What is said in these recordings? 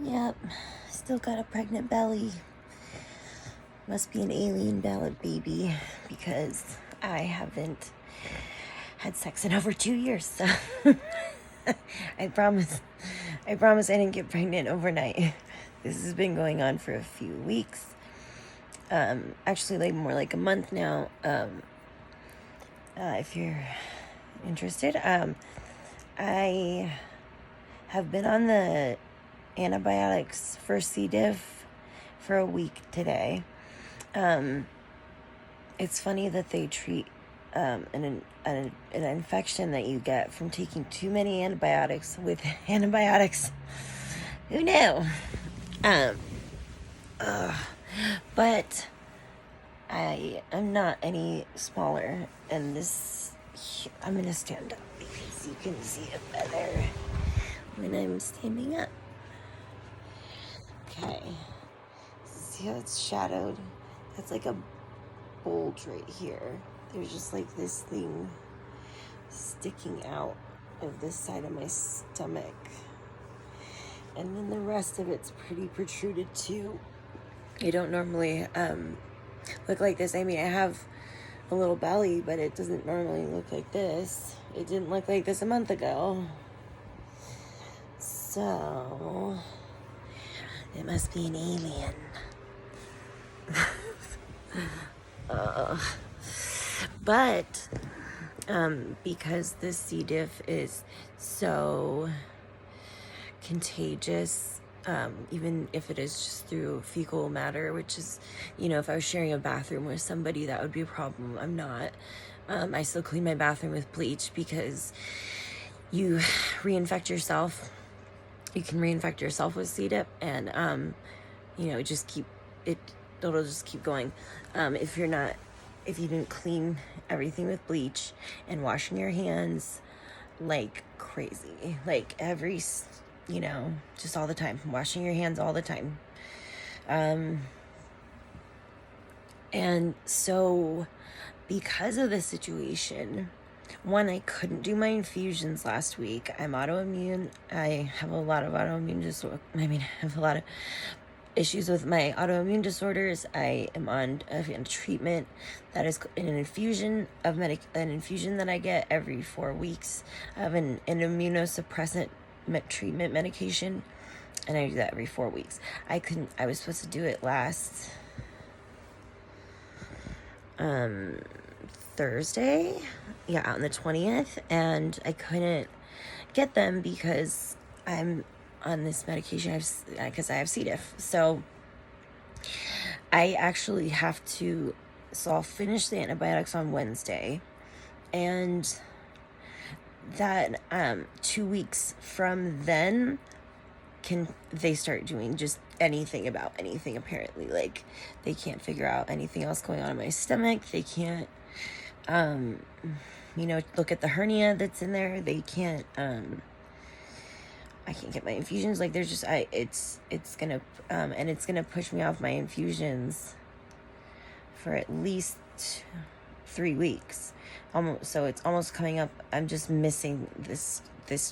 Yep, still got a pregnant belly. Must be an alien ballad baby because I haven't had sex in over 2 years. So I promise I didn't get pregnant overnight. This has been going on for a few weeks. Actually, like more like a month now. If you're interested, I have been on the antibiotics for C. diff for a week today. It's funny that they treat an infection that you get from taking too many antibiotics with antibiotics. Who knew? But I am not any smaller, and I'm gonna stand up because you can see it better when I'm standing up. Okay, see how it's shadowed? That's like a bulge right here. There's just like this thing sticking out of this side of my stomach, and then the rest of it's pretty protruded too. I don't normally look like this. I mean, I have a little belly, but it doesn't normally look like this. It didn't look like this a month ago. So it must be an alien. But because this C. diff is so contagious, even if it is just through fecal matter, which is, if I was sharing a bathroom with somebody, that would be a problem. I'm not. I still clean my bathroom with bleach because you reinfect yourself. You can reinfect yourself with C. diff, and it'll just keep going. If you didn't clean everything with bleach and washing your hands like crazy, like just all the time, washing your hands all the time. And so because of this situation, one, I couldn't do my infusions last week. I'm autoimmune. I have a lot of autoimmune disorder. I have a lot of issues with my autoimmune disorders. I am on a treatment that is an infusion that I get every 4 weeks. I have an immunosuppressant treatment medication, and I do that every 4 weeks. I was supposed to do it last Thursday, on the 20th, and I couldn't get them because I'm on this medication because I have C. diff. So I actually have to, I'll finish the antibiotics on Wednesday, and that 2 weeks from then can they start doing just anything about anything. Apparently, like, they can't figure out anything else going on in my stomach. They can't look at the hernia that's in there. They can't I can't get my infusions. Like, there's just it's gonna and it's gonna push me off my infusions for at least 3 weeks. So it's almost coming up. I'm just missing this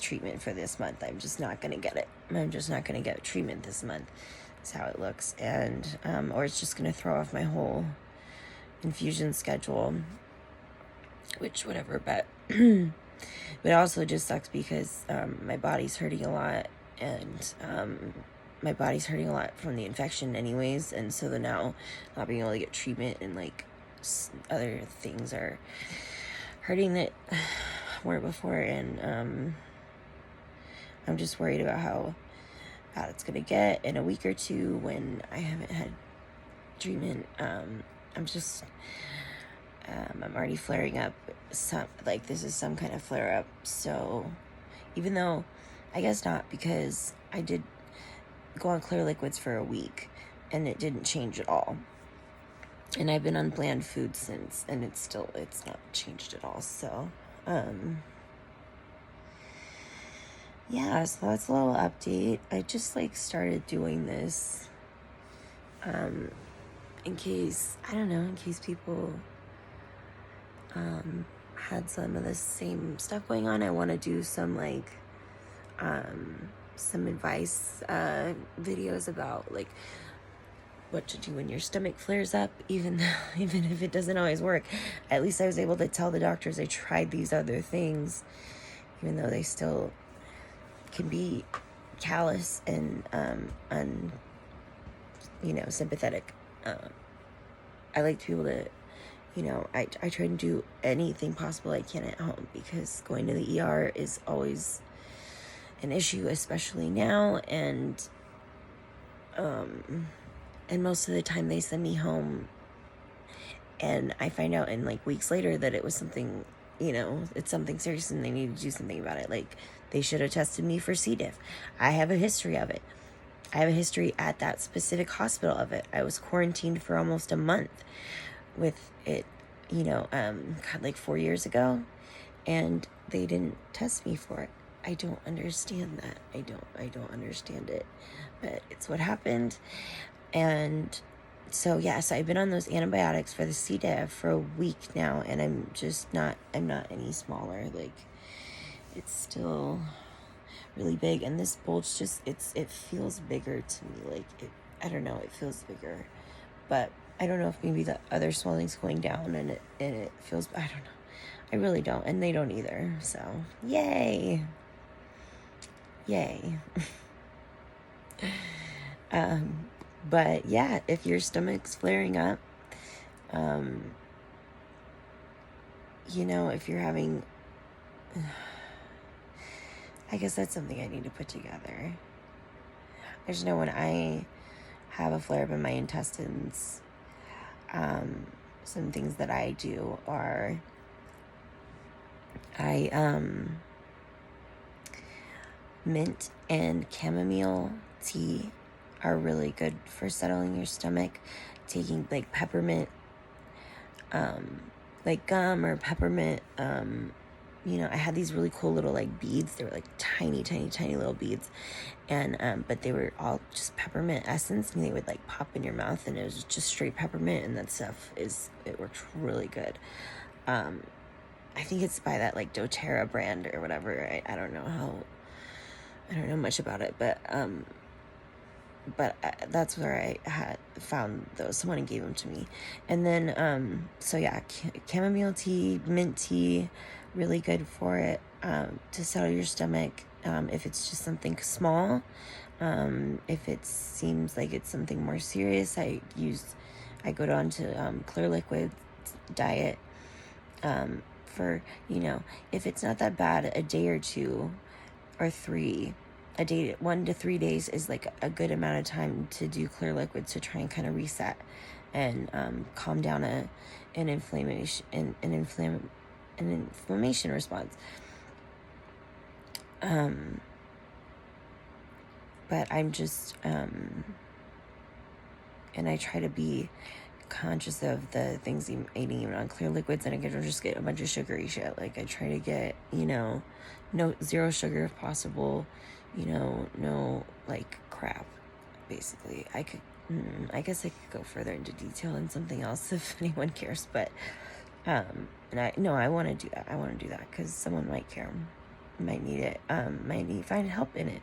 treatment for this month. I'm just not gonna get it. I'm just not gonna get treatment this month. That's how it looks. And or it's just gonna throw off my whole infusion schedule, which whatever. But but it also just sucks because my body's hurting a lot, and my body's hurting a lot from the infection anyways, and so then now not being able to get treatment and like other things are hurting that weren't before, and I'm just worried about how bad it's gonna get in a week or two when I haven't had treatment. I'm already flaring up. This is some kind of flare up. So even though, I guess not, because I did go on clear liquids for a week and it didn't change at all. And I've been on bland food since, and it's not changed at all. So, so that's a little update. I just started doing this, in case people, had some of the same stuff going on. I want to do some some advice videos about like what to do when your stomach flares up, even if it doesn't always work. At least I was able to tell the doctors I tried these other things, even though they still can be callous and sympathetic. I like to be able to, I try to do anything possible I can at home, because going to the ER is always an issue, especially now, and most of the time they send me home and I find out in like weeks later that it was something, it's something serious and they need to do something about it. Like, they should have tested me for C. diff. I have a history of it. I have a history at that specific hospital of it. I was quarantined for almost a month with it, like 4 years ago, and they didn't test me for it. I don't understand that. I don't understand it, but it's what happened. And so, yes, I've been on those antibiotics for the C. diff for a week now, and I'm not any smaller. Like, it's still really big, and this bulge it feels bigger to me. Like, I don't know, it feels bigger, but I don't know if maybe the other swelling's going down and it feels, I don't know. I really don't, and they don't either. So, yay. But yeah, if your stomach's flaring up, if you're having, I guess that's something I need to put together. I just know when I have a flare up in my intestines, some things that I do are mint and chamomile tea are really good for settling your stomach. Taking like peppermint, like gum or peppermint, I had these really cool little like beads. They were like tiny little beads, and but they were all just peppermint essence, and they would like pop in your mouth, and it was just straight peppermint, and that stuff it worked really good. I think it's by that like doTERRA brand or whatever. I don't know much about it, but that's where I had found those. Someone gave them to me. And then, so yeah, chamomile tea, mint tea, really good for it, to settle your stomach. If it's just something small, if it seems like it's something more serious, I go down to, Clear Liquid diet, for, if it's not that bad, a day or two or three, a day, 1 to 3 days is like a good amount of time to do Clear Liquids to try and kind of reset and calm down an inflammation response. But I'm just and I try to be conscious of the things I'm eating even on Clear Liquids, and I don't just get a bunch of sugary shit. Like, I try to get zero sugar if possible, no like crap, basically. I guess I could go further into detail in something else if anyone cares, but and I want to do that. I want to do that because someone might care, might need it, might find help in it.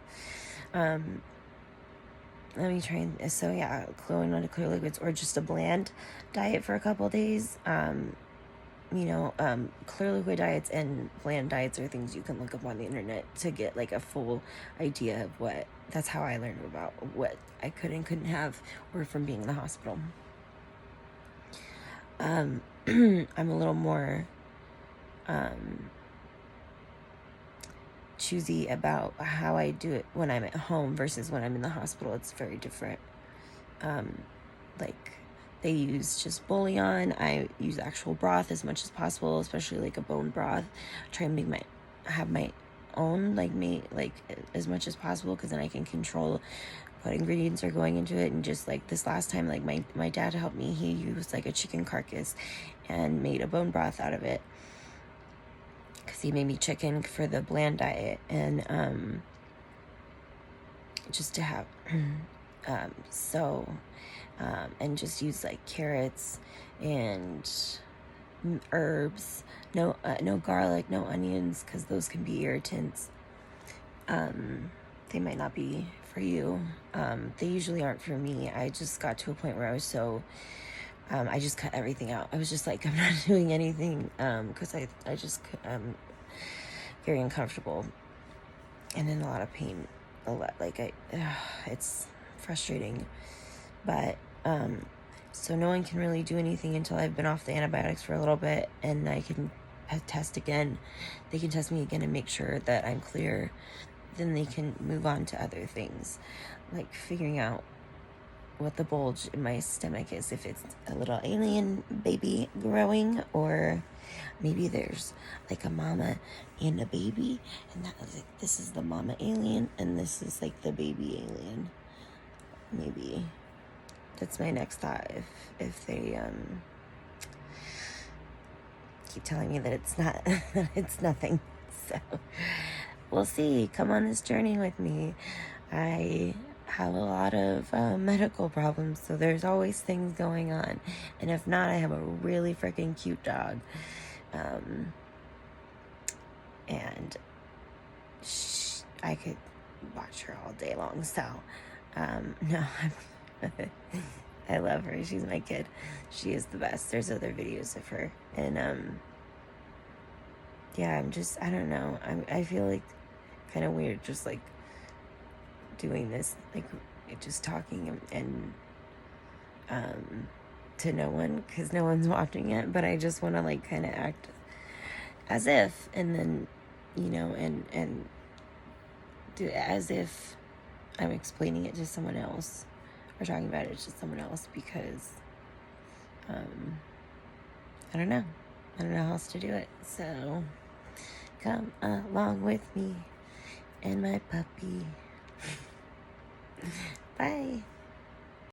Let me try and, so yeah, going on to Clear Liquids or just a bland diet for a couple of days. Clear Liquid diets and bland diets are things you can look up on the internet to get like a full idea of what, that's how I learned about what I could and couldn't have, or from being in the hospital. I'm a little more, choosy about how I do it when I'm at home versus when I'm in the hospital. It's very different. Like, they use just bouillon. I use actual broth as much as possible, especially like a bone broth. Try and have my own, like as much as possible, because then I can control what ingredients are going into it. And just like this last time, like my dad helped me. He used like a chicken carcass and made a bone broth out of it, because he made me chicken for the bland diet, and just to have and just use like carrots and herbs, no garlic, no onions, because those can be irritants, they might not be for you. They usually aren't for me. I just got to a point where I was so, I just cut everything out. I was just like, I'm not doing anything, because I just, very uncomfortable and in a lot of pain. A lot, like it's frustrating. But, so no one can really do anything until I've been off the antibiotics for a little bit, and I can test again. They can test me again and make sure that I'm clear. Then they can move on to other things, like figuring out what the bulge in my stomach is, if it's a little alien baby growing, or maybe there's like a mama and a baby, and that was like, this is the mama alien and this is like the baby alien. Maybe that's my next thought, if they keep telling me that it's not, it's nothing. So we'll see. Come on this journey with me. I have a lot of medical problems, so there's always things going on. And if not, I have a really freaking cute dog. And I could watch her all day long. So, no, I love her. She's my kid. She is the best. There's other videos of her. And, yeah, I don't know. I feel like kind of weird just like doing this, like just talking and to no one, because no one's watching it, but I just want to like kind of act as if, and then, you know, and do it as if I'm explaining it to someone else or talking about it to someone else, because I don't know how else to do it. So come along with me and my puppy.